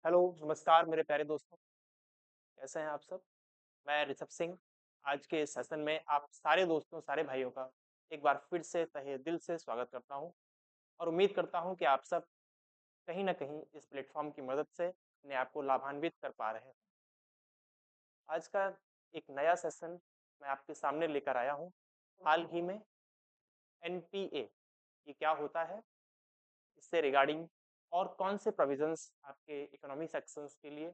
Hello, नमस्कार मेरे प्यारे दोस्तों, कैसे हैं आप सब? मैं ऋषभ सिंह, आज के इस सेशन में आप सारे दोस्तों, सारे भाइयों का एक बार फिर से तहे दिल से स्वागत करता हूं और उम्मीद करता हूं कि आप सब कहीं न कहीं इस प्लेटफ़ॉर्म की मदद से अपने आप को लाभान्वित कर पा रहे हैं। आज का एक नया सेशन मैं आपके सामने लेकर आया हूं। हाल ही में एनपीए ये क्या होता है? इससे रिगार्डिंग और कौन से प्रोविज़न्स आपके इकोनॉमी सेक्शंस के लिए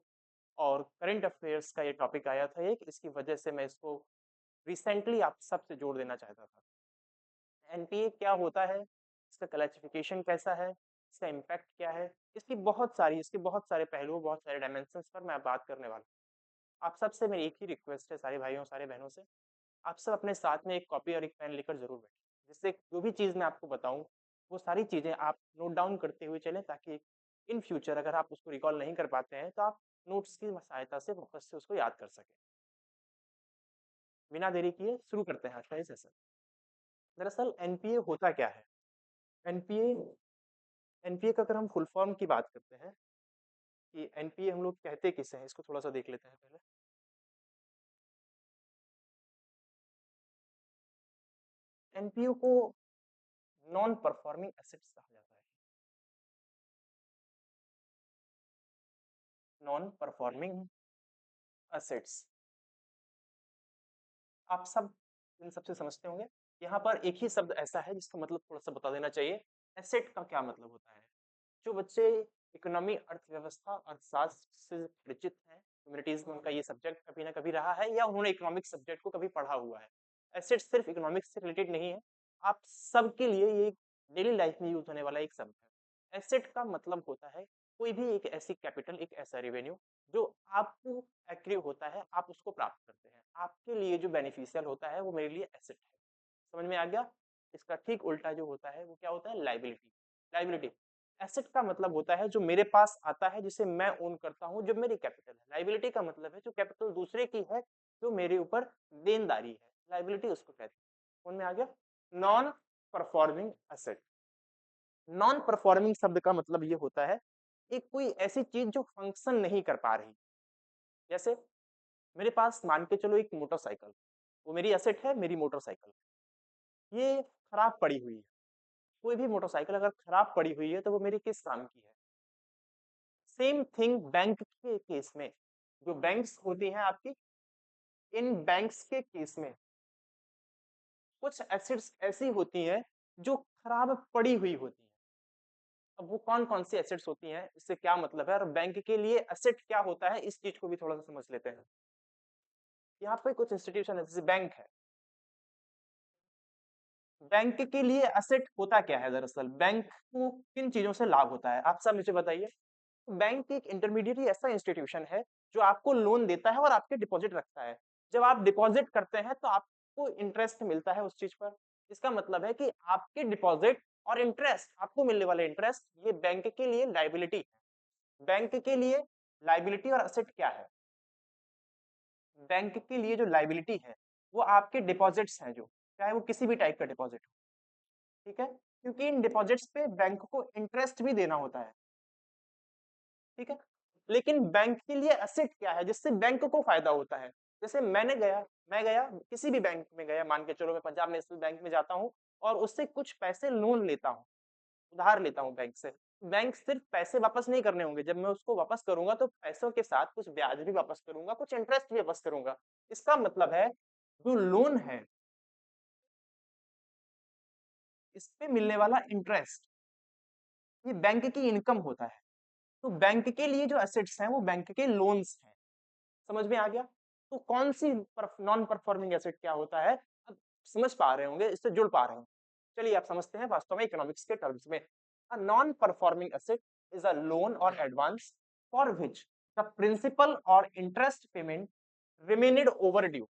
और करंट अफेयर्स का ये टॉपिक आया था एक, इसकी वजह से मैं इसको रिसेंटली आप सबसे जोड़ देना चाहता था। एनपीए क्या होता है? इसका क्लासिफिकेशन कैसा है? इसका इम्पैक्ट क्या है? इसके बहुत सारे पहलू, बहुत सारे डायमेंशंस पर मैं बात करने वाला हूँ। आप सबसे मेरी एक ही रिक्वेस्ट है सारे भाइयों, सारे बहनों से, आप सब अपने साथ में एक कॉपी और एक पेन लेकर ज़रूर बैठें। जिससे जो भी चीज़ मैं आपको बताऊँ, वो सारी चीज़ें आप नोट डाउन करते हुए चलें ताकि इन फ्यूचर अगर आप उसको रिकॉल नहीं कर पाते हैं, तो आप नोट्स की सहायता से वापस से उसको याद कर सकें। बिना देरी किए शुरू करते हैं आज का ये सेशन। दरअसल एनपीए होता क्या है? एनपीए एनपीए का अगर हम फुल फॉर्म की बात करते हैं कि एनपीए हम लोग कहते किसे हैं, इसको थोड़ा-सा देख लेते हैं पहले। एनपीओ को नॉन परफॉर्मिंग एसेट्स कहा जाता है। नॉन परफॉर्मिंग एसेट्स आप सब इन सबसे समझते होंगे। यहाँ पर एक ही शब्द ऐसा है जिसका मतलब थोड़ा-सा बता देना चाहिए। एसेट का क्या मतलब होता है? जो बच्चे इकोनॉमी, अर्थव्यवस्था, अर्थशास्त्र से परिचित हैं, ह्यूमैनिटीज़ में उनका ये सब्जेक्ट कभी ना कभी रहा है या उन्होंने इकोनॉमिक्स सब्जेक्ट को कभी पढ़ा हुआ है। एसेट सिर्फ इकोनॉमिक्स से रिलेटेड नहीं है, आप सबके लिए ये डेली लाइफ में यूज़ होने वाला एक शब्द है। एसेट का मतलब होता है कोई भी एक ऐसी कैपिटल, एक ऐसा रेवेन्यू जो आपको एक्रीव होता है, आप उसको प्राप्त करते हैं। आपके लिए जो बेनिफिशियल होता है वो मेरे लिए एसेट है। समझ में आ गया? इसका ठीक उल्टा जो होता है वो क्या होता है? लायबिलिटी। लायबिलिटी एसेट का मतलब होता है जो मेरे पास आता है जिसे मैं ओन करता हूँ, जो मेरी कैपिटल है। लायबिलिटी का मतलब है जो कैपिटल दूसरे की है, जो मेरे ऊपर देनदारी है। लायबिलिटी उसको कहते हैं। समझ में आ गया? Non performing asset. Non performing शब्द का मतलब ये होता है कि कोई ऐसी चीज जो फंक्शन नहीं कर पा रही। जैसे मेरे पास मान के चलो एक मोटरसाइकिल, वो मेरी एसेट है, मेरी मोटरसाइकिल ये खराब पड़ी हुई है। कोई भी मोटरसाइकिल अगर खराब पड़ी हुई है तो वो मेरे किस काम की है? सेम थिंग बैंक के केस में, जो बैंक्स होती हैं आपकी, इन बैंक्स के केस में कुछ एसेट्स ऐसी होती हैं जो खराब पड़ी हुई होती हैं। अब वो कौन-कौन सी एसेट्स होती हैं, इससे क्या मतलब है और बैंक के लिए एसेट क्या होता है, इस चीज को भी थोड़ा-सा समझ लेते हैं। यहाँ पे कुछ इंस्टीट्यूशन है, जैसे बैंक है। बैंक के लिए एसेट होता क्या है दरअसल? बैंक को किन चीजों से लाभ होता है? आप सब मुझे बताइए। बैंक एक इंटरमीडिएटरी ऐसा इंस्टीट्यूशन है जो आपको लोन देता है और आपके डिपॉजिट रखता है। जब आप डिपॉजिट करते हैं तो आपको इंटरेस्ट मिलता है उस चीज पर। इसका मतलब है कि आपके डिपॉजिट और इंटरेस्ट, आपको मिलने वाले इंटरेस्ट, ये बैंक के लिए लायबिलिटी है। बैंक के लिए लायबिलिटी और एसेट क्या है? बैंक के लिए जो लायबिलिटी है वो आपके डिपॉजिट्स हैं, जो चाहे वो किसी भी टाइप का डिपॉजिट हो, ठीक है? क्योंकि इन डिपॉजिट्स पे बैंक को इंटरेस्ट भी देना होता है, ठीक है? लेकिन बैंक के लिए एसेट क्या है जिससे बैंक को फायदा होता है? जैसे मैं गया किसी भी बैंक में गया, मान के चलो मैं पंजाब नेशनल बैंक में जाता हूँ और उससे कुछ पैसे लोन लेता हूँ, उधार लेता हूँ बैंक से। बैंक सिर्फ पैसे वापस नहीं करने होंगे, जब मैं उसको वापस करूँगा तो पैसों के साथ कुछ ब्याज भी वापस करूँगा, कुछ इंटरेस्ट भी वापस करूँगा। इसका मतलब है जो लोन है, इस पे मिलने वाला इंटरेस्ट, ये बैंक की इनकम होता है। तो बैंक के लिए जो एसेट्स हैं वो बैंक के लोन्स हैं। समझ में आ गया? तो कौन सी नॉन परफॉर्मिंग एसेट क्या होता है? अब समझ पा रहे होंगे, इससे जुड़ पा रहे होंगे। चलिए आप समझते हैं वास्तव में इकोनॉमिक्स के टर्म्स में। A non performing asset is a loan or advance for which the principal or interest payment remained overdue.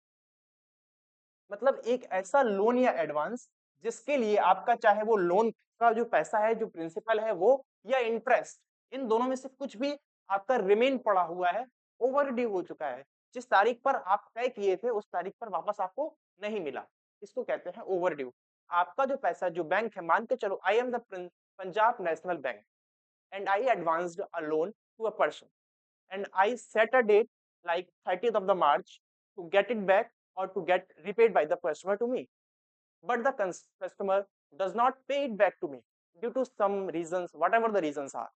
मतलब एक ऐसा लोन या एडवांस जिसके लिए आपका, चाहे वो लोन का जो पैसा है, जो प्रिंसिपल है वो, या इंटरेस्ट, इन दोनों में से कुछ भी आपका रिमेन पड़ा हुआ है, ओवर ड्यू हो चुका है, जिस तारीख पर आप तय किए थे उस तारीख पर वापस आपको नहीं मिला, इसको कहते हैं ओवर ड्यू। आपका जो पैसा, जो बैंक है, मान के चलो I am the Punjab National Bank and I advanced a loan to a person. and I set a date like 30th of the March to get it back or to get repaid by the customer to me. But the customer does not pay it back to me due to some reasons, whatever the reasons are.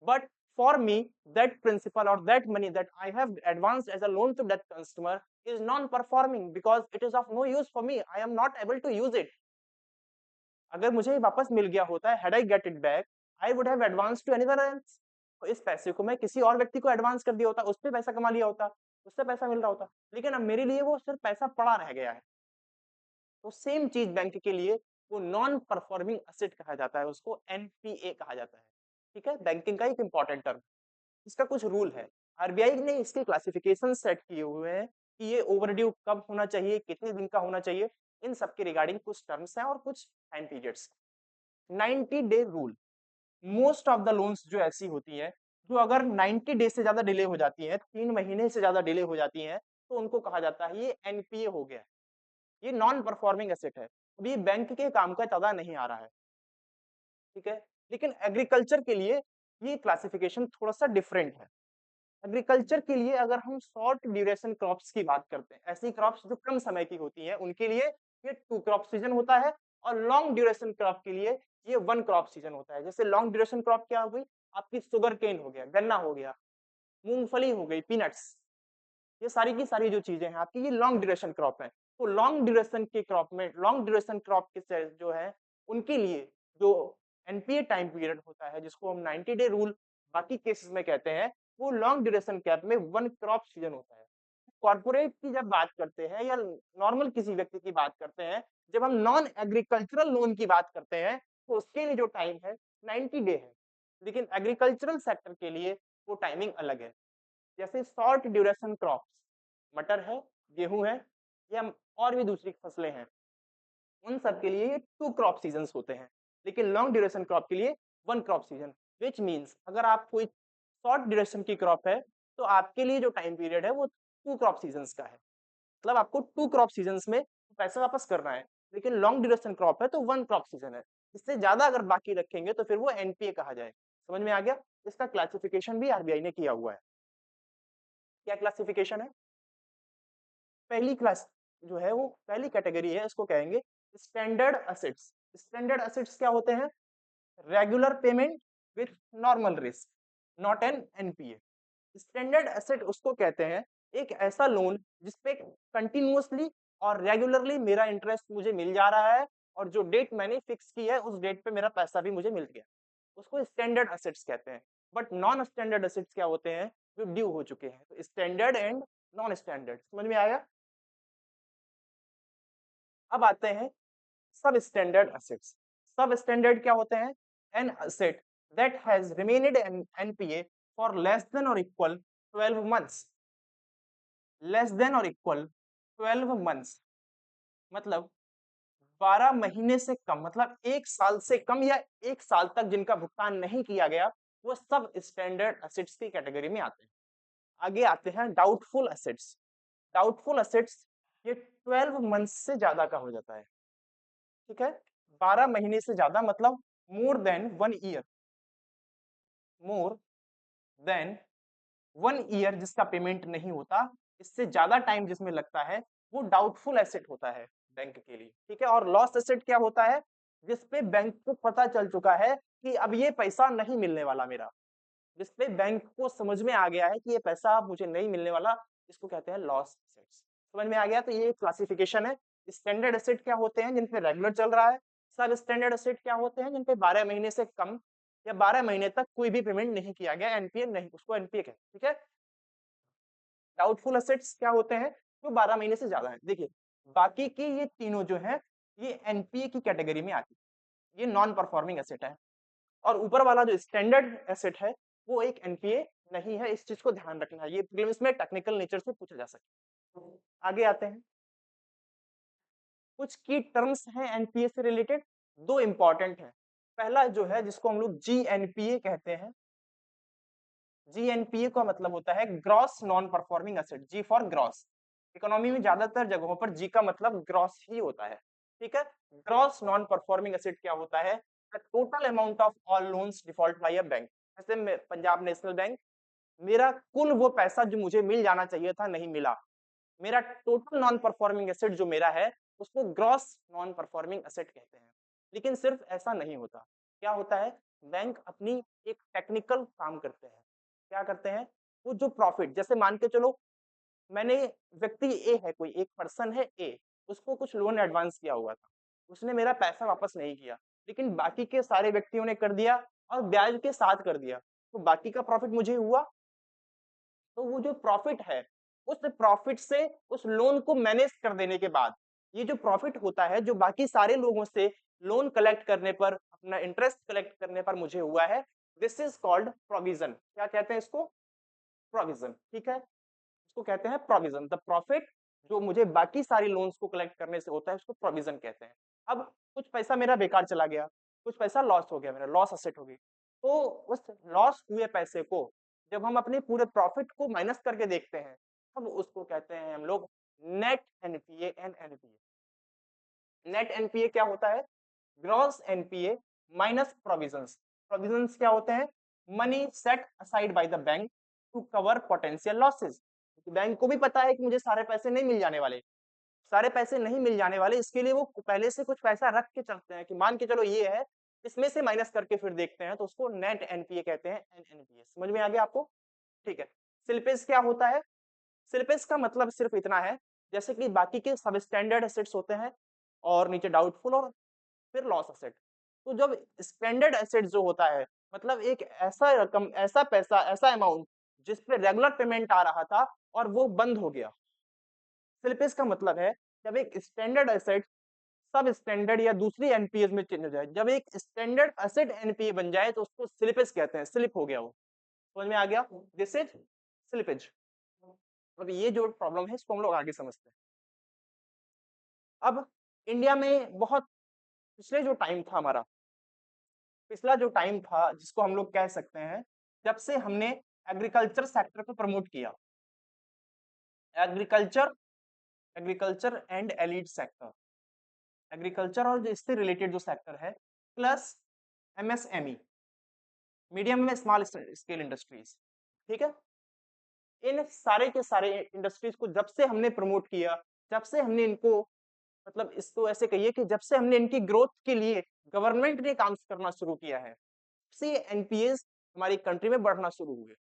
But for me, that principal or that money that I have advanced as a loan to that customer is non-performing because it is of no use for me. I am not able to use it. अगर मुझे वापस मिल गया होता है, had I get it back, I would have advanced to anyone else. तो इस पैसे को मैं किसी और व्यक्ति को एडवांस कर दिया होता, उस पे पैसा कमा लिया होता, उससे पैसा मिल रहा होता, लेकिन अब मेरे लिए वो सिर्फ पैसा पड़ा रह गया है। तो सेम चीज बैंक के लिए वो नॉन परफॉर्मिंग एसेट कहा जाता है, उसको एनपीए कहा जाता है। ठीक है, बैंकिंग का एक इंपॉर्टेंट टर्म। इसका कुछ रूल है, आरबीआई ने इसके क्लासिफिकेशन सेट किए हुए हैं कि ये ओवरड्यू कब होना चाहिए, कितने दिन का होना चाहिए, इन सब के रिगार्डिंग कुछ टर्म्स हैं और कुछ time periods. 90 day rule, most of the loans जो ऐसी होती है जो अगर 90 डे से ज्यादा डिले हो जाती है, 3 महीने से ज्यादा डिले हो जाती है, तो उनको कहा जाता है ये एनपीए हो गया, ये नॉन परफॉर्मिंग एसेट है। अभी बैंक के काम का ज्यादा नहीं आ रहा है, ठीक है। लेकिन एग्रीकल्चर के लिए ये क्लासिफिकेशन थोड़ा सा डिफरेंट है। एग्रीकल्चर के लिए अगर हम शॉर्ट ड्यूरेशन क्रॉप्स की बात करते हैं, ऐसी क्रॉप्स जो कम समय की होती हैं, उनके लिए ये 2 क्रॉप सीजन होता है, और लॉन्ग ड्यूरेशन क्रॉप के लिए ये 1 क्रॉप सीजन होता है। जैसे लॉन्ग ड्यूरेशन क्रॉप क्या हो गई, आपकी शुगर केन हो गया, गन्ना हो गया, मूंगफली हो गई, पीनट्स, ये सारी की सारी जो चीजें हैं आपकी, ये लॉन्ग ड्यूरेशन क्रॉप है। तो लॉन्ग ड्यूरेशन के क्रॉप में, लॉन्ग ड्यूरेशन क्रॉप के जो है उनके लिए जो एनपीए टाइम पीरियड होता है, जिसको हम 90 डे रूल बाकी केसेस में कहते हैं, वो लॉन्ग ड्यूरेशन कैप में 1 क्रॉप सीजन होता है। कॉर्पोरेट की जब बात करते हैं या नॉर्मल किसी व्यक्ति की बात करते हैं, जब हम नॉन एग्रीकल्चरल लोन की बात करते हैं, तो उसके लिए जो टाइम है 90 डे है। लेकिन एग्रीकल्चरल सेक्टर के लिए वो टाइमिंग अलग है। जैसे शॉर्ट ड्यूरेशन क्रॉप्स, मटर है, गेहूं है, या और भी दूसरी फसलें हैं, उन सब के लिए ये 2 क्रॉप सीजन होते हैं। लेकिन लॉन्ग ड्यूरेशन क्रॉप के लिए 1 क्रॉप सीजन, विच मीन्स अगर आप कोई शॉर्ट ड्यूरेशन की क्रॉप है, तो आपके लिए जो टाइम पीरियड है वो 2 क्रॉप सीजन का है। मतलब आपको 2 क्रॉप सीजन में पैसा वापस करना है। लेकिन लॉन्ग ड्यूरेशन क्रॉप है तो 1 क्रॉप सीजन है। इससे ज्यादा अगर बाकी रखेंगे तो फिर वो एनपीए कहा जाए। समझ में आ गया? इसका क्लासिफिकेशन भी आरबीआई ने किया हुआ है। क्या क्लासिफिकेशन है? पहली क्लास जो है वो पहली कैटेगरी है, इसको कहेंगे स्टैंडर्ड असेट्स। स्टैंडर्ड असेट्स क्या होते हैं? Regular payment with normal risk, not an NPA. Standard asset उसको कहते हैं एक ऐसा लोन जिसपे कंटिन्यूअसली और रेगुलरली मेरा इंटरेस्ट मुझे मिल जा रहा है, और जो डेट मैंने फिक्स की है उस डेट पे मेरा पैसा भी मुझे मिल गया, उसको स्टैंडर्ड एसेट्स कहते हैं। बट नॉन स्टैंडर्ड एसेट्स क्या होते हैं? जो ड्यू हो चुके हैं। तो स्टैंडर्ड एंड नॉन स्टैंडर्ड समझ में आया? अब आते हैं सब स्टैंडर्ड एसेट्स। सब स्टैंडर्ड क्या होते हैं? An asset that has remained in NPA for less than or equal 12 months. Less than or equal 12 months मतलब 12 महीने से कम, मतलब 1 साल से कम या 1 साल तक जिनका भुगतान नहीं किया गया, वो सब स्टैंडर्ड एसेट्स की कैटेगरी में आते हैं। आगे आते हैं डाउटफुल एसेट्स। डाउटफुल एसेट्स ये 12 मंथ से ज्यादा का हो जाता है, ठीक है। 12 महीने से ज्यादा मतलब more than 1 year, more than 1 year जिसका पेमेंट नहीं होता, इससे ज्यादा टाइम जिसमें लगता है, वो डाउटफुल एसेट होता है बैंक के लिए, ठीक है। और लॉस एसेट क्या होता है? जिसपे बैंक को पता चल चुका है कि अब ये पैसा नहीं मिलने वाला मेरा, जिसपे बैंक को समझ में आ गया है कि ये पैसा अब मुझे नहीं मिलने वाला, इसको कहते हैं लॉस एसेट्स। समझ में आ गया? तो ये क्लासिफिकेशन है। स्टैंडर्ड एसेट क्या होते हैं? जिनपे रेगुलर चल रहा है। सब स्टैंडर्ड एसेट क्या होते हैं? जिनपे 12 महीने से कम या 12 महीने तक कोई भी पेमेंट नहीं किया गया, एनपीए नहीं, उसको एनपीए कहते हैं, ठीक है। डाउटफुल एसेट्स क्या होते हैं? जो 12 महीने से ज्यादा है। देखिए बाकी की ये तीनों जो है ये एनपीए की कैटेगरी में आती है, ये नॉन परफॉर्मिंग एसेट है। और ऊपर वाला जो स्टैंडर्ड एसेट है वो एक एनपीए नहीं है, इस चीज को ध्यान रखना है, ये प्रीलिम्स में टेक्निकल नेचर से पूछा जा सकता है। आगे आते हैं, कुछ की टर्म्स हैं एनपीए से रिलेटेड, दो इंपॉर्टेंट है। पहला जो है जिसको हम लोग जीएनपीए कहते हैं। जीएनपीए का मतलब होता है gross non performing asset, G for gross. Economy में ज्यादातर जगहों पर जी का मतलब ग्रॉस ही होता है, ठीक है। ग्रॉस नॉन परफॉर्मिंग एसेट क्या होता है? The total amount of all loans default by a bank. जैसे पंजाब नेशनल बैंक, मेरा कुल वो पैसा जो मुझे मिल जाना चाहिए था नहीं मिला। मेरा टोटल नॉन परफॉर्मिंग एसेट जो मेरा है उसको ग्रॉस नॉन परफॉर्मिंग एसेट कहते हैं। लेकिन सिर्फ ऐसा नहीं होता। क्या होता है? बैंक अपनी एक टेक्निकल काम करते हैं। क्या करते हैं? वो जो प्रॉफिट, जैसे मान के चलो मैंने, व्यक्ति ए है, कोई एक पर्सन है ए, उसको कुछ लोन एडवांस किया हुआ था, उसने मेरा पैसा वापस नहीं किया, लेकिन बाकी के सारे व्यक्तियों ने कर दिया और ब्याज के साथ कर दिया, तो बाकी का प्रॉफिट मुझे हुआ। तो वो जो प्रॉफिट है, उस प्रॉफिट से उस लोन को मैनेज कर देने के बाद ये जो प्रॉफिट होता है, जो बाकी सारे लोगों से लोन कलेक्ट करने पर, अपना इंटरेस्ट कलेक्ट करने पर मुझे हुआ है, दिस इज कॉल्ड प्रोविजन। क्या कहते हैं इसको? प्रोविजन। ठीक है, इसको कहते हैं प्रोविजन। द प्रॉफिट जो मुझे बाकी सारी लोन्स को कलेक्ट करने से होता है उसको प्रोविजन कहते हैं। अब कुछ पैसा मेरा बेकार चला गया, कुछ पैसा लॉस हो गया, मेरा लॉस असेट हो गई, तो उस लॉस हुए पैसे को जब हम अपने पूरे प्रॉफिट को माइनस करके देखते हैं, तब उसको कहते हैं हम लोग net NPA and NPA. Net NPA क्या होता है? Gross NPA minus provisions. Provisions क्या होते हैं? Money set aside by the bank to cover potential losses. Bank को भी पता है कि मुझे सारे पैसे नहीं मिल जाने वाले, सारे पैसे नहीं मिल जाने वाले, इसके लिए वो पहले से कुछ पैसा रख के चलते हैं कि मान के चलो ये है, इसमें से माइनस करके फिर देखते हैं, तो उसको नेट एनपीए कहते हैं। एनएनपीए समझ में आ गया आपको? ठीक है। स्लिपेज क्या होता है? स्लिपेज का मतलब सिर्फ इतना है, जैसे कि बाकी के सब स्टैंडर्ड एसेट्स होते हैं और नीचे डाउटफुल और फिर लॉस एसेट। तो जब स्टैंडर्ड एसेट जो होता है, मतलब एक ऐसा रकम, ऐसा पैसा, ऐसा अमाउंट जिस पे रेगुलर पेमेंट आ रहा था और वो बंद हो गया। स्लिपेज का मतलब है जब एक स्टैंडर्ड एसेट सब स्टैंडर्ड या दूसरी एनपीए में चेंज हो जाए। जब एक स्टैंडर्ड एसेट एनपीए बन जाए तो उसको स्लिपेज कहते हैं। स्लिप हो गया वो। समझ में आ गया? This is slippage. अब ये जो प्रॉब्लम है इसको हम लोग आगे समझते हैं। अब इंडिया में बहुत पिछले जो टाइम था हमारा, पिछला जो टाइम था जिसको हम लोग कह सकते हैं, जब से हमने एग्रीकल्चर सेक्टर को प्रमोट किया, agriculture, agriculture and allied sector, agriculture और जो इससे रिलेटेड जो सेक्टर है, प्लस एमएसएमई, मीडियम में स्मॉल स्केल इंडस्ट्रीज। ठीक है, इन सारे के सारे इंडस्ट्रीज को जब से हमने प्रमोट किया, जब से हमने इनको, मतलब इसको ऐसे कहिए कि जब से हमने इनकी ग्रोथ के लिए गवर्नमेंट ने काम करना शुरू किया है, से एनपीएस हमारी कंट्री में बढ़ना शुरू हुए।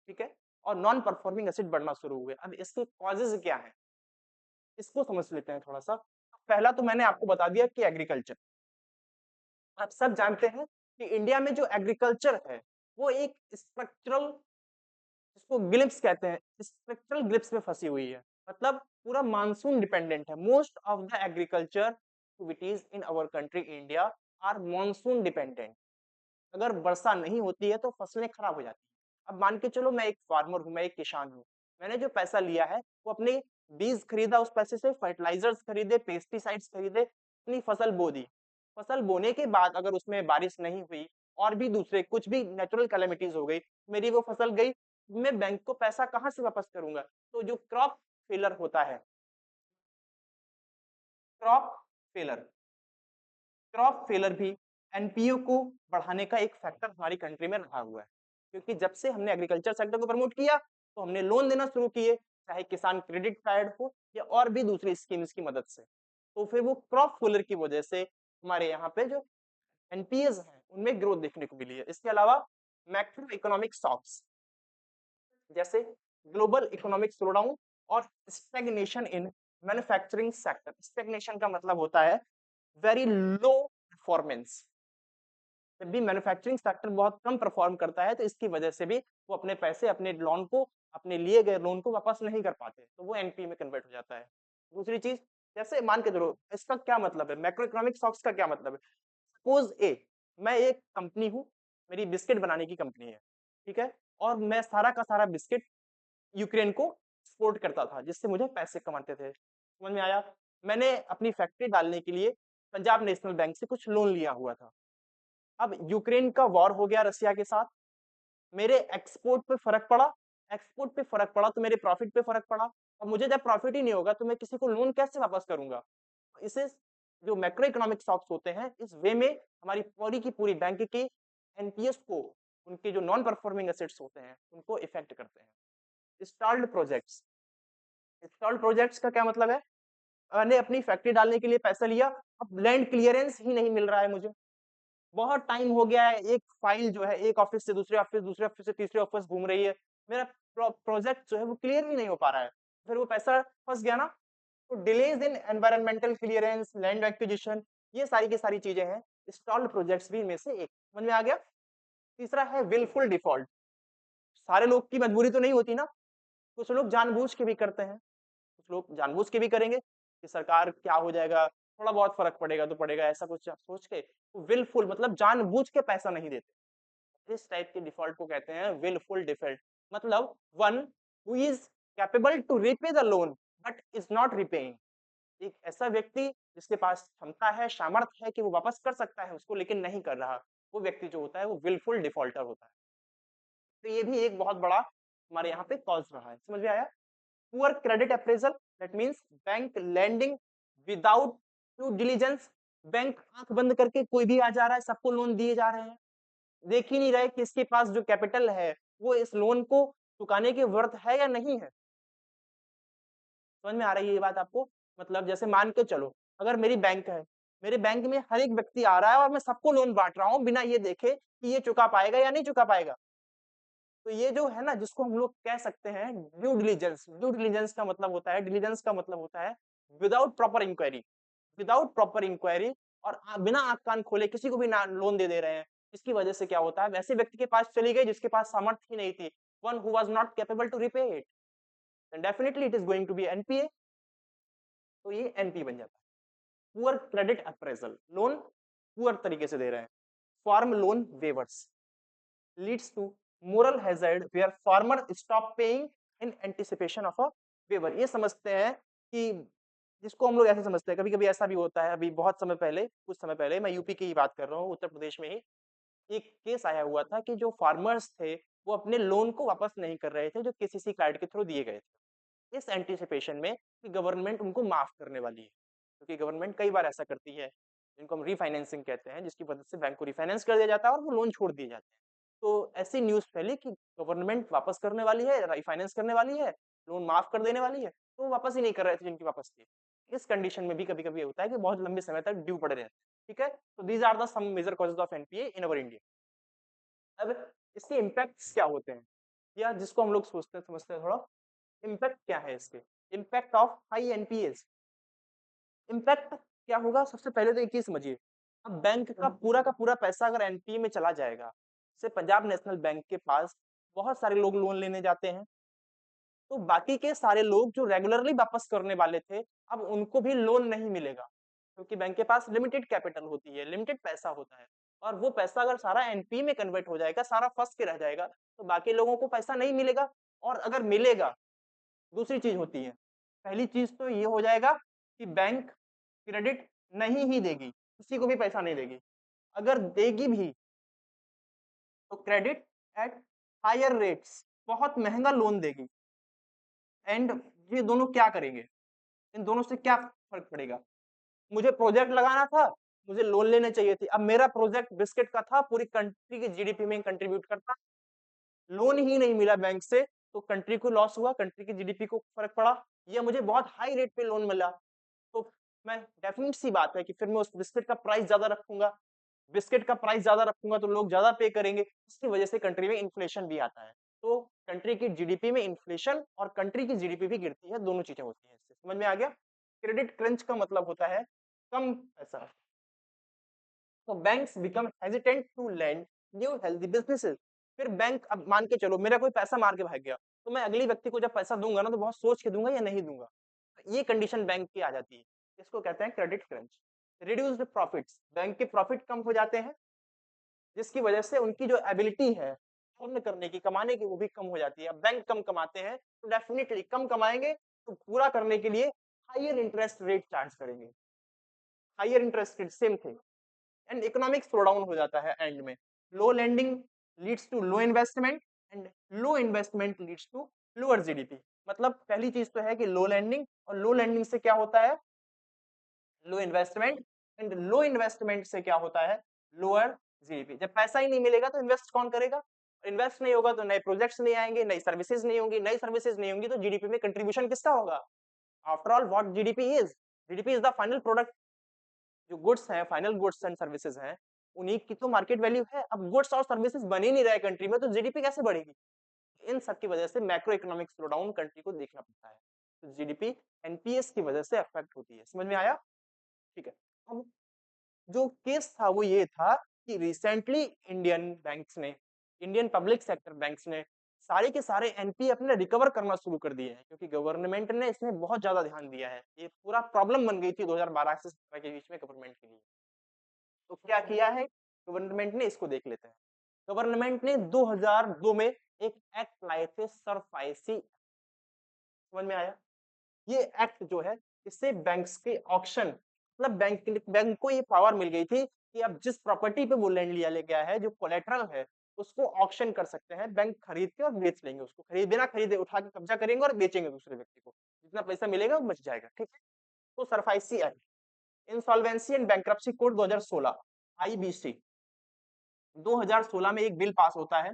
ठीक है, और नॉन परफॉर्मिंग एसेट बढ़ना शुरू हुए। अब इसके कॉजेज क्या है, इसको समझ लेते हैं थोड़ा सा। पहला तो मैंने आपको बता दिया कि एग्रीकल्चर। आप सब जानते हैं कि इंडिया में जो एग्रीकल्चर है वो एक स्ट्रक्चरल, इसको ग्लिप्स कहते हैं, स्ट्रक्चरल ग्लिप्स में फंसी हुई है। मतलब पूरा मानसून डिपेंडेंट है। Most of the agriculture activities in our country India are monsoon dependent. अगर वर्षा नहीं होती है तो फसलें खराब हो जाती हैं। अब मान के चलो मैं एक फार्मर हूँ, मैं एक किसान हूँ, मैंने जो पैसा लिया है वो अपने बीज खरीदा, उस पैसे से फर्टिलाइजर्स खरीदे, पेस्टिसाइड्स खरीदे, अपनी फसल बो दी। फसल बोने के बाद अगर उसमें बारिश नहीं हुई और भी दूसरे कुछ भी नेचुरल कैलेमिटीज हो गई, मेरी वो फसल गई, मैं बैंक को पैसा कहाँ से वापस करूंगा? तो जो क्रॉप फेलर होता है, क्रॉप फेलर, क्रॉप फेलर भी एनपीओ को बढ़ाने का एक फैक्टर हमारी कंट्री में रहा हुआ है। क्योंकि जब से हमने एग्रीकल्चर सेक्टर को प्रमोट किया तो हमने लोन देना शुरू किए, चाहे किसान क्रेडिट कार्ड हो या और भी दूसरी स्कीम्स की मदद से। तो फिर वो क्रॉप फेलर की वजह से हमारे यहाँ पे जो एनपीएस हैं उनमें ग्रोथ देखने को मिली है। इसके अलावा मैक्रो इकोनॉमिक शॉक्स, जैसे ग्लोबल इकोनॉमिक स्लोडाउन और stagnation in manufacturing sector. Stagnation का मतलब होता है वेरी लो परफॉर्मेंस। जब भी मैन्युफैक्चरिंग सेक्टर बहुत कम परफॉर्म करता है तो इसकी वजह से भी वो अपने पैसे, अपने लोन को, अपने लिए गए लोन को वापस नहीं कर पाते, तो वो एनपीए में कन्वर्ट हो जाता है। दूसरी चीज, जैसे मान के चलो, इसका क्या मतलब है, मैक्रो इकोनॉमिक शॉक्स का क्या मतलब है? सपोज ए, मैं एक कंपनी हूँ, मेरी बिस्किट बनाने की कंपनी है, ठीक है, और मैं सारा का सारा बिस्किट यूक्रेन को एक्सपोर्ट करता था जिससे मुझे पैसे कमाते थे। समझ में आया? मैंने अपनी फैक्ट्री डालने के लिए पंजाब नेशनल बैंक से कुछ लोन लिया हुआ था। अब यूक्रेन का वॉर हो गया रसिया के साथ, मेरे एक्सपोर्ट पे फर्क पड़ा, एक्सपोर्ट पे फर्क पड़ा तो मेरे प्रॉफिट पे फर्क पड़ा। अब मुझे जब प्रॉफिट ही नहीं होगा तो मैं किसी को लोन कैसे वापस करूंगा? इसे जो मैक्रो इकोनॉमिक शॉक्स होते हैं, इस वे में हमारी पूरी की पूरी बैंक की एनपीएस को उनके जो नॉन परफॉर्मिंग एसेट्स होते हैं उनको इफेक्ट करते हैं। स्टॉल्ड प्रोजेक्ट्स, स्टॉल्ड प्रोजेक्ट्स का क्या मतलब है? मैंने अपनी फैक्ट्री डालने के लिए पैसा लिया, अब लैंड क्लियरेंस ही नहीं मिल रहा है मुझे, बहुत टाइम हो गया है, एक फाइल जो है एक ऑफिस से दूसरे ऑफिस, दूसरे ऑफिस से तीसरे ऑफिस घूम रही है, मेरा प्रोजेक्ट जो है वो क्लियर ही नहीं हो पा रहा है, फिर वो पैसा फंस गया ना। तो delays in environmental clearance, land acquisition, ये सारी की सारी चीजें हैं, स्टॉल्ड प्रोजेक्ट्स भी इनमें से एक। समझ में आ गया? तीसरा है विलफुल डिफॉल्ट। सारे लोग की मजबूरी तो नहीं होती ना, कुछ लोग जानबूझ के भी करते हैं, कुछ लोग जानबूझ के भी करेंगे कि सरकार क्या हो जाएगा, थोड़ा बहुत फर्क पड़ेगा तो पड़ेगा, ऐसा कुछ सोच के विलफुल मतलब जानबूझ के पैसा नहीं देते। इस टाइप के डिफॉल्ट को कहते हैं विलफुल डिफॉल्ट। मतलब one who is capable to repay the loan but is not repaying. एक ऐसा व्यक्ति जिसके पास क्षमता है, सामर्थ्य है कि वो वापस कर सकता है उसको, लेकिन नहीं कर रहा, वो व्यक्ति जो होता है वो विलफुल डिफॉल्टर होता है। तो ये भी एक बहुत बड़ा हमारे यहाँ पे कॉज रहा है। समझ में आया? Poor credit appraisal, that means bank lending without due diligence. Bank आंख बंद करके कोई भी आ जा रहा है, सबको लोन दिए जा रहे हैं, देख ही नहीं रहे कि इसके पास जो कैपिटल है वो इस लोन को चुकाने के वर्थ है या नहीं है। समझ में आ रही है ये बात आपको? मतलब जैसे मान के चलो, अगर मेरी बैंक है, मेरे बैंक में हर एक व्यक्ति आ रहा है और मैं सबको लोन बांट रहा हूँ बिना ये देखे कि ये चुका पाएगा या नहीं चुका पाएगा, तो ये जो है ना जिसको हम लोग कह सकते हैं ड्यू डिलिजेंस। ड्यू डिलिजेंस का मतलब होता है, डिलिजेंस का मतलब होता है without proper inquiry, without proper inquiry, और बिना आंख कान खोले किसी को भी ना लोन दे दे रहे हैं। इसकी वजह से क्या होता है, वैसे व्यक्ति के पास चली गई जिसके पास सामर्थ्य ही नहीं थी, one who was not capable to repay it, then definitely it is going to be NPA. तो ये एनपी बन जाता है। Poor credit appraisal, loan poor तरीके से दे रहे हैं। Farm loan waivers leads to moral hazard where farmer stop paying in anticipation of a waiver। ये समझते हैं कि जिसको हम लोग ऐसे समझते हैं, कभी-कभी ऐसा भी होता है, अभी बहुत समय पहले, कुछ समय पहले, मैं यूपी की ही बात कर रहा हूँ, उत्तर प्रदेश में ही एक केस आया हुआ था कि जो फार्मर्स थे वो अपने लोन को वापस नहीं कर रहे थे जो केसीसी कार्ड के थ्रू दिए गए थे, इस एंटिसिपेशन में कि गवर्नमेंट उनको माफ करने वाली है, क्योंकि गवर्नमेंट कई बार ऐसा करती है, जिनको हम रीफाइनेंसिंग कहते हैं, जिसकी मदद से बैंक को रिफाइनेंस कर दिया जाता है और वो लोन छोड़ दिए जाते हैं। तो ऐसी न्यूज़ फैली कि गवर्नमेंट वापस करने वाली है, रिफाइनेंस करने वाली है, लोन माफ कर देने वाली है, तो वो वापस ही नहीं कर रहे थे जिनकी वापस थी। इस कंडीशन में भी कभी-कभी होता है कि बहुत लंबे समय तक ड्यू पड़े रहते हैं। ठीक है? तो these are the some major causes of NPA in our India. अब इसके इम्पैक्ट्स क्या होते हैं? या जिसको हम लोग सोचते हैं, समझते हैं थोड़ा, इम्पैक्ट क्या है इसके? Impact of high NPS. Impact क्या होगा? सबसे पहले तो एक चीज़ समझिए, अब बैंक का पूरा पैसा अगर एनपीए में चला जाएगा, जैसे पंजाब नेशनल बैंक के पास बहुत सारे लोग लोन लेने जाते हैं, तो बाकी के सारे लोग जो रेगुलरली वापस करने वाले थे, अब उनको भी लोन नहीं मिलेगा, क्योंकि बैंक के पास लिमिटेड कैपिटल होती है, लिमिटेड पैसा होता है, और वो पैसा अगर सारा एनपी में कन्वर्ट हो जाएगा, सारा फंस के रह जाएगा, तो बाकी लोगों को पैसा नहीं मिलेगा। और अगर मिलेगा, दूसरी चीज होती है, पहली चीज तो ये हो जाएगा कि बैंक क्रेडिट नहीं ही देगी, किसी को भी पैसा नहीं देगी, अगर देगी भी तो क्रेडिट एट हायर रेट्स, बहुत महंगा लोन देगी। एंड ये दोनों क्या करेंगे, इन दोनों से क्या फर्क पड़ेगा? मुझे प्रोजेक्ट लगाना था, मुझे लोन लेने चाहिए थी, अब मेरा प्रोजेक्ट बिस्किट का था, पूरी कंट्री की जीडीपी में कंट्रीब्यूट करता, लोन ही नहीं मिला बैंक से, तो कंट्री को लॉस हुआ, कंट्री की जीडीपी को फर्क पड़ा। या मुझे बहुत हाई रेट पे लोन मिला, तो मैं डेफिनेट सी बात है कि फिर मैं उस बिस्किट का प्राइस ज्यादा रखूंगा, बिस्किट का प्राइस ज्यादा रखूंगा तो लोग ज्यादा पे करेंगे, इसकी वजह से कंट्री में इन्फ्लेशन भी आता है। तो कंट्री की जीडीपी में इन्फ्लेशन और कंट्री की जीडीपी भी गिरती है, दोनों चीजें होती है इससे। समझ में आ गया? क्रेडिट क्रंच का मतलब होता है कम पैसा, तो banks become hesitant to lend new healthy businesses. फिर बैंक, अब मान के चलो मेरा कोई पैसा मार के भाग गया, तो मैं अगले व्यक्ति को जब पैसा दूंगा ना तो बहुत सोच के दूंगा या नहीं दूंगा, ये कंडीशन बैंक की आ जाती है। इसको कहते हैं credit crunch. Reduced profits, bank के प्रॉफिट कम हो जाते हैं, जिसकी वजह से उनकी जो एबिलिटी है अर्न करने की, कमाने की, वो भी कम हो जाती है। अब बैंक कम कमाते हैं तो डेफिनेटली कम कमाएंगे, तो पूरा करने के लिए हायर इंटरेस्ट रेट चार्ज करेंगे, higher interest rate, same thing, and economic slow down हो जाता है एंड में। Low lending leads to low investment, and low investment leads to lower GDP. मतलब पहली चीज तो है कि लो लैंडिंग, और लो लैंडिंग से क्या होता है, लो इन्वेस्टमेंट, एंड लो इन्वेस्टमेंट से क्या होता है, लोअर जीडीपी। जब पैसा ही नहीं मिलेगा तो इन्वेस्ट कौन करेगा? इन्वेस्ट नहीं होगा तो नए प्रोजेक्ट्स नहीं आएंगे, नई सर्विसेज नहीं होंगी, नई सर्विसेज नहीं होंगी तो जीडीपी में कंट्रीब्यूशन किसका होगा? After all what GDP is the final product. जो गुड्स हैं, फाइनल गुड्स एंड सर्विसेज हैं, उन्हीं की तो मार्केट वैल्यू है। अब गुड्स और सर्विसेज बन ही नहीं रहे कंट्री में तो जीडीपी कैसे बढ़ेगी? इन सब की वजह से मैक्रो इकोनॉमिक स्लोडाउन कंट्री को देखना पड़ता है। तो जीडीपी एनपीएस की वजह से अफेक्ट होती है। समझ में आया? ठीक है। अब जो केस था वो ये था कि recently Indian public sector banks ने सारे के सारे एनपीए अपने रिकवर करना शुरू कर दिए हैं, क्योंकि गवर्नमेंट ने इसमें बहुत ज्यादा ध्यान दिया है। ये पूरा प्रॉब्लम बन गई थी 2012 से 17 के बीच में गवर्नमेंट के लिए। तो क्या किया है गवर्नमेंट ने, इसको देख लेते हैं। गवर्नमेंट ने 2002 में एक एक्ट लाए थे, सरफाइसी। समझ में आया? ये एक्ट जो है, इससे बैंक्स के ऑक्शन, मतलब बैंक को ये पावर मिल गई थी कि अब जिस प्रॉपर्टी पे वो लैंड लिया ले गया है, जो कोलेटरल है, उसको ऑक्शन कर सकते हैं बैंक, खरीद के और बेच लेंगे उसको, बिना खरीदे उठा के कब्जा करेंगे और बेचेंगे दूसरे व्यक्ति को। जितना पैसा मिलेगा वो बच जाएगा। ठीक है। तो SARFAESI act, insolvency and bankruptcy code 2016 IBC, 2016 में एक बिल पास होता है।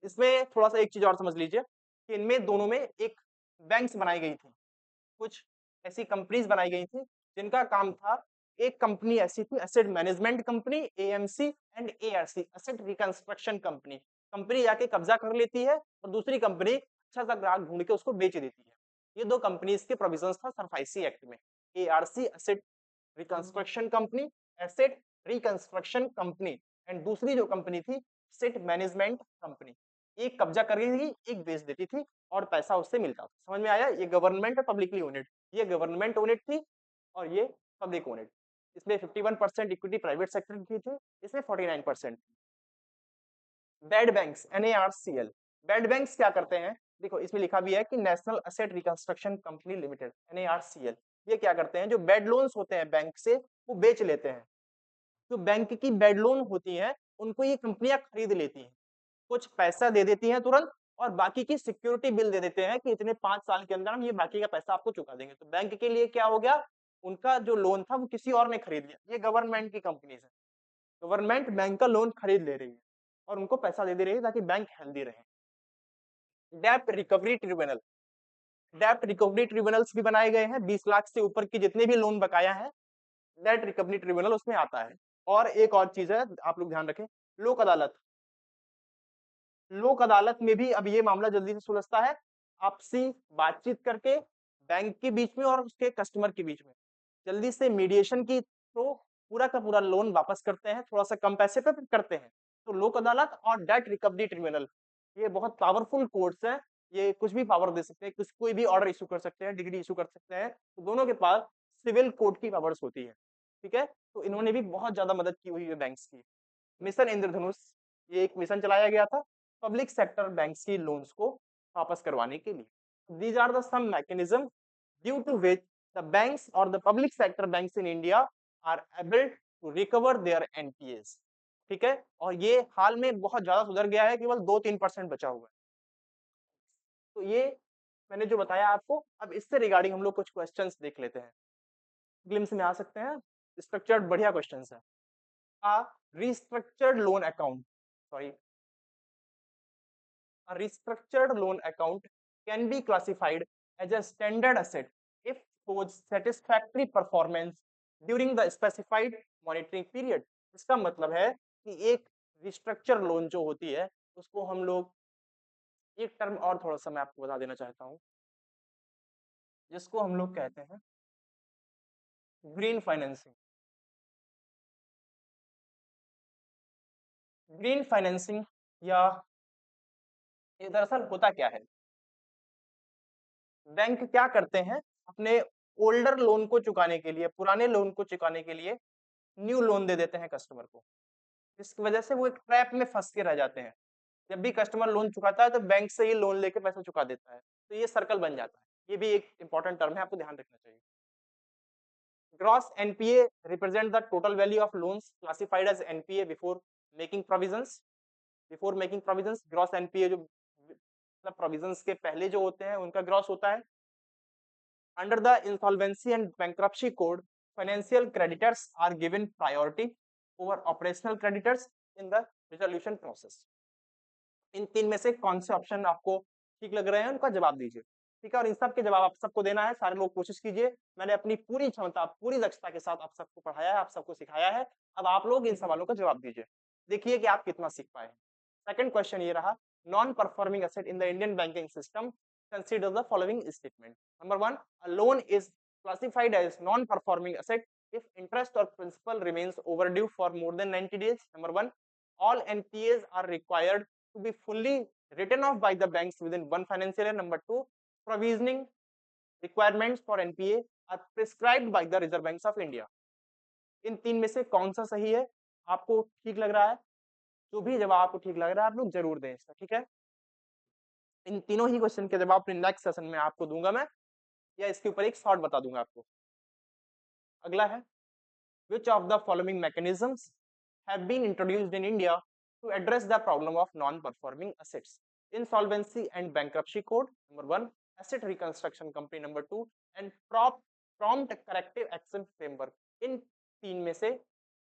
इसमें थोड़ा सा एक चीज और समझ लीजिए कि इनमें दोनों में एक बैंक्स बनाई गई थी, कुछ ऐसी कंपनीज बनाई गई थी जिनका काम था, एक कंपनी ऐसी थी asset management company AMC and ARC asset reconstruction company. Company जाके कब्जा कर लेती है और दूसरी कंपनी अच्छा सा ग्राहक ढूंढ के उसको बेच देती है। ये दो कंपनीज के प्रोविजंस था सरफाइसी एक्ट में। ARC asset reconstruction company, asset reconstruction company, and दूसरी जो कंपनी थी एसेट मैनेजमेंट कंपनी। एक कब्जा कर रही थी, एक बेच देती थी और पैसा उससे मिलता था। समझ में आया? ये गवर्नमेंट और पब्लिकली ओनेड, ये गवर्नमेंट ओनेड थी और ये पब्लिक ओनेड। इसमें 51% इक्विटी प्राइवेट सेक्टर की थी, इसमें 49%। Bad banks, NARCL. Bad banks क्या करते हैं? देखो इसमें लिखा भी है कि national asset reconstruction company limited, NARCL. ये क्या करते हैं, जो बैड लोन्स होते हैं बैंक से, वो बेच लेते हैं। जो बैंक की बैड लोन होती है उनको ये कंपनियां खरीद लेती हैं, कुछ पैसा दे देती हैं तुरंत और बाकी की सिक्योरिटी बिल दे देते हैं कि इतने 5 साल के अंदर हम ये बाकी का पैसा आपको चुका देंगे। तो बैंक के लिए क्या हो गया, उनका जो लोन था वो किसी और ने खरीद लिया। ये गवर्नमेंट की कंपनीज है, गवर्नमेंट बैंक का लोन खरीद ले रही है और उनको पैसा दे दे रही है ताकि बैंक हेल्दी रहे। डेप्ट रिकवरी ट्रिब्यूनल, डेप्ट रिकवरी ट्रिब्यूनल्स भी बनाए गए हैं। 20 लाख से ऊपर की जितने भी लोन बकाया है, डेट रिकवरी ट्रिब्यूनल उसमें आता है। और एक और चीज है, आप लोग ध्यान रखें, लोक अदालत। लोक अदालत में भी अब ये मामला जल्दी से सुलझता है, आपसी बातचीत करके बैंक के बीच में और उसके कस्टमर के बीच में जल्दी से मीडिएशन की थ्रू पूरा का पूरा लोन वापस करते हैं, थोड़ा सा कम पैसे पे करते हैं। तो लोक अदालत और डेट रिकवरी ट्रिब्यूनल ये बहुत पावरफुल कोर्ट्स हैं। ये कुछ भी पावर दे सकते हैं, कुछ कोई भी ऑर्डर इशू कर सकते हैं, डिग्री इशू कर सकते हैं। तो दोनों के पास सिविल कोर्ट की पावर्स होती है। ठीक है। तो इन्होंने भी बहुत ज्यादा मदद की हुई है बैंक्स की। मिशन इंद्रधनुष, ये एक मिशन चलाया गया था पब्लिक सेक्टर बैंक्स की लोन्स को वापस करवाने के लिए। These are the some mechanism due to which the banks और the public sector banks in India are able to recover their NPAs. ठीक है। और ये हाल में बहुत ज्यादा सुधर गया है, केवल 2-3% बचा हुआ है। तो ये मैंने जो बताया आपको, अब इससे रिगार्डिंग हम लोग कुछ क्वेश्चंस देख लेते हैं, ग्लिम्स में आ सकते हैं। स्ट्रक्चर्ड बढ़िया क्वेश्चंस है। A restructured loan account, sorry, a restructured loan account can be classified as a standard asset if shows satisfactory performance during the specified monitoring period। इसका मतलब है कि एक रिस्ट्रक्चर लोन जो होती है उसको हम लोग, एक टर्म और थोड़ा सा मैं आपको बता देना चाहता हूँ, जिसको हम लोग कहते हैं ग्रीन फाइनेंसिंग। ग्रीन फाइनेंसिंग या ये दरअसल होता क्या है, बैंक क्या करते हैं, अपने ओल्डर लोन को चुकाने के लिए, पुराने लोन को चुकाने के लिए न्यू लोन दे देते हैं कस्टमर को। इसकी वजह से वो एक ट्रैप में फंस के रह जाते हैं। जब भी कस्टमर लोन चुकाता है तो बैंक से ही लोन लेके पैसा चुका देता है, तो ये सर्कल बन जाता है। ये भी एक इंपॉर्टेंट टर्म है, आपको ध्यान रखना चाहिए। Gross NPA represent the total value of loans classified as NPA before making provisions. Before making provisions, gross NPA जो मतलब प्रोविजंस के पहले जो होते हैं उनका ग्रॉस होता है। Under the Insolvency and Bankruptcy Code, financial creditors are given priority over operational creditors in the resolution process. इन तीन में से कौन से ऑप्शन आपको ठीक लग रहे हैं उनका जवाब दीजिए। ठीक है, और इन सब के जवाब आप सबको देना है, सारे लोग कोशिश कीजिए। मैंने अपनी पूरी क्षमता, पूरी दक्षता के साथ आप सबको पढ़ाया है, आप सबको सिखाया है। अब आप लोग इन सवालों का जवाब दीजिए, देखिए कि आप कितना सीख पाए हैं। सेकंड क्वेश्चन ये रहा, non performing asset in the Indian banking system, consider the following statement. Number 1, a loan is classified as non performing asset if interest or principal remains overdue for more than 90 days. Number 1, all NPAs are required to be fully written off by the banks within one financial year. Number 2, provisioning requirements for NPA are prescribed by the Reserve Banks of India. इन तीन में से कौन सा सही है, आपको ठीक लग रहा है? जो भी जवाब आपको ठीक लग रहा है आप लोग जरूर दें इसका, ठीक है। इन तीनों ही क्वेश्चन के जवाब अपने नेक्स्ट सेशन में आपको दूंगा मैं, या इसके ऊपर एक शॉर्ट बता दूंगा आपको। अगला है, which of the following mechanisms have been introduced in India to address the problem of non-performing assets? Insolvency and Bankruptcy Code, number 1, Asset Reconstruction Company, number 2, and Prompt Corrective Action Framework. इन तीन में से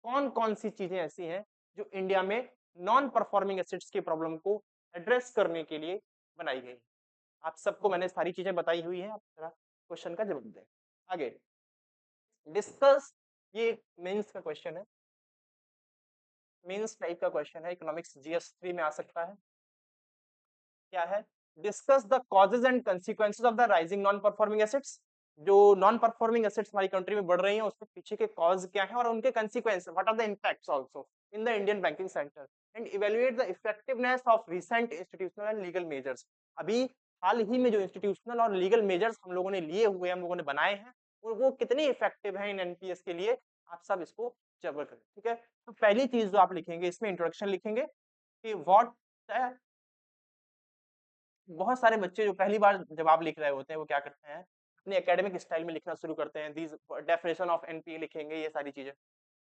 कौन कौन सी चीजें ऐसी हैं जो India में नॉन परफॉर्मिंग एसेट्स की प्रॉब्लम को एड्रेस करने के लिए बनाई गई? आप सबको मैंने सारी चीजें बताई हुई हैं, आप जरा क्वेश्चन का जवाब दें। आगे डिस्कस, ये मेंस का क्वेश्चन है, मेंस टाइप का क्वेश्चन है, इकोनॉमिक्स जीएस 3 में आ सकता है। क्या है, discuss the causes and consequences of the rising non performing assets. जो नॉन परफॉर्मिंग एसेट्स हमारी कंट्री में बढ़ रही हैं उसके पीछे के कॉज क्या है और उनके consequence, what are the impacts also in the Indian banking sector, and evaluate the effectiveness of recent institutional and legal measures. अभी हाल ही में जो इंस्टीट्यूशनल और लीगल मेजर्स हम लोगों ने लिए हुए, हम लोगों ने बनाए हैं, वो कितने इफेक्टिव हैं इन एनपीएस के लिए, आप सब इसको जबर करें। ठीक है, तो पहली चीज जो आप लिखेंगे इसमें इंट्रोडक्शन लिखेंगे कि व्हाट, बहुत सारे बच्चे जो पहली बार जवाब लिख रहे होते हैं वो क्या करते हैं, अपने एकेडमिक स्टाइल में लिखना शुरू करते हैं, दीज डेफिनेशन ऑफ एनपीए लिखेंगे, ये सारी चीजें।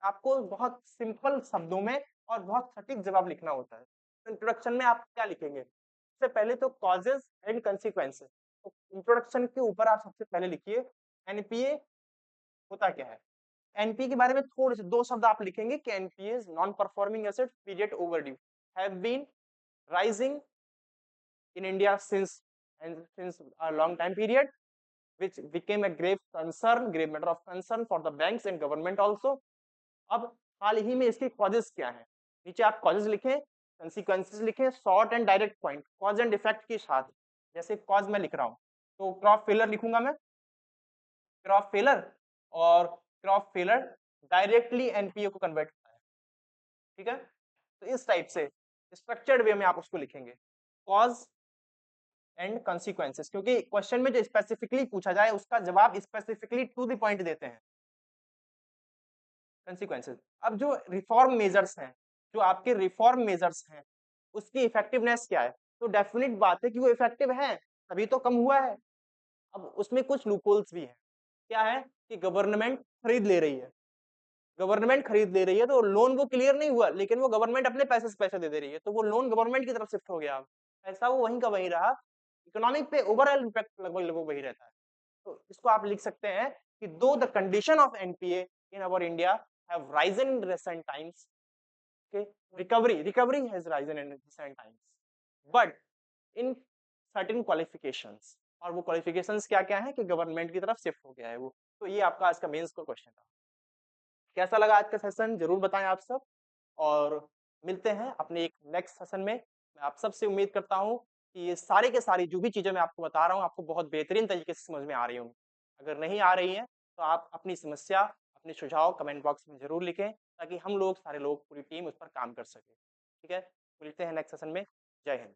आपको बहुत सिंपल शब्दों में और बहुत सटीक जवाब लिखना होता है। तो इंट्रोडक्शन में आप क्या लिखेंगे, सबसे पहले तो कॉजेज एंड कंसिक्वेंसेस। तो इंट्रोडक्शन के ऊपर आप सबसे पहले लिखिए एनपीए होता क्या है। एनपीए के बारे में थोड़े से दो शब्द आप लिखेंगे कि NPA non performing asset period overdue have been rising in India since a long time period, which became a grave matter of concern for the banks and government also. अब हाल ही में इसके कॉजेस क्या है, नीचे आप कॉजेस लिखें, consequences लिखें, short and direct point, cause and effect के साथ। जैसे कॉज मैं लिख रहा हूँ तो क्रॉप फेलर लिखूंगा मैं, क्रॉप फेलर, और क्रॉप फेलर डायरेक्टली एनपीए को कन्वर्ट करता है। ठीक है, तो इस टाइप से स्ट्रक्चर्ड वे में आप उसको लिखेंगे, कॉज एंड कंसिक्वेंसेस, क्योंकि क्वेश्चन में जो स्पेसिफिकली पूछा जाए उसका जवाब स्पेसिफिकली टू द पॉइंट देते हैं। कंसिक्वेंसेस, अब जो रिफॉर्म मेजर्स हैं, जो आपके रिफॉर्म मेजर्स हैं, उसकी इफेक्टिवनेस क्या है, तो डेफिनेट बात है कि वो इफेक्टिव है, तभी तो कम हुआ है। अब उसमें कुछ लूपहोल्स भी है, क्या है कि गवर्नमेंट खरीद ले रही है, गवर्नमेंट खरीद ले रही है तो लोन वो क्लियर नहीं हुआ, लेकिन वो गवर्नमेंट अपने पैसे से पैसे दे रही है, तो वो लोन गवर्नमेंट की तरफ शिफ्ट हो गया। अब पैसा वो वहीं का वहीं रहा, इकोनॉमिक पे ओवरऑल इम्पैक्ट लगभग लगभग वही रहता है। तो इसको आप लिख सकते हैं कि दो the condition of NPA in our India have risen in recent times, okay, recovery has risen in recent times, but in certain qualifications, और वो क्वालिफिकेशंस क्या क्या है कि गवर्नमेंट की तरफ शिफ्ट हो गया है वो। तो ये आपका आज का मेंस का क्वेश्चन था। कैसा लगा आज का सेशन जरूर बताएं आप सब, और मिलते हैं अपने एक नेक्स्ट सेशन में। मैं आप सबसे उम्मीद करता हूँ कि ये सारे के सारी जो भी चीजें मैं आपको बता रहा हूँ आपको बहुत बेहतरीन तरीके से समझ में आ रही होंगी। अगर नहीं आ रही हैं तो आप अपनी समस्या, अपने सुझाव कमेंट बॉक्स में जरूर लिखें, ताकि हम लोग सारे लोग पूरी टीम उस पर काम कर सके। ठीक है, मिलते हैं नेक्स्ट सेशन में। जय हिंद।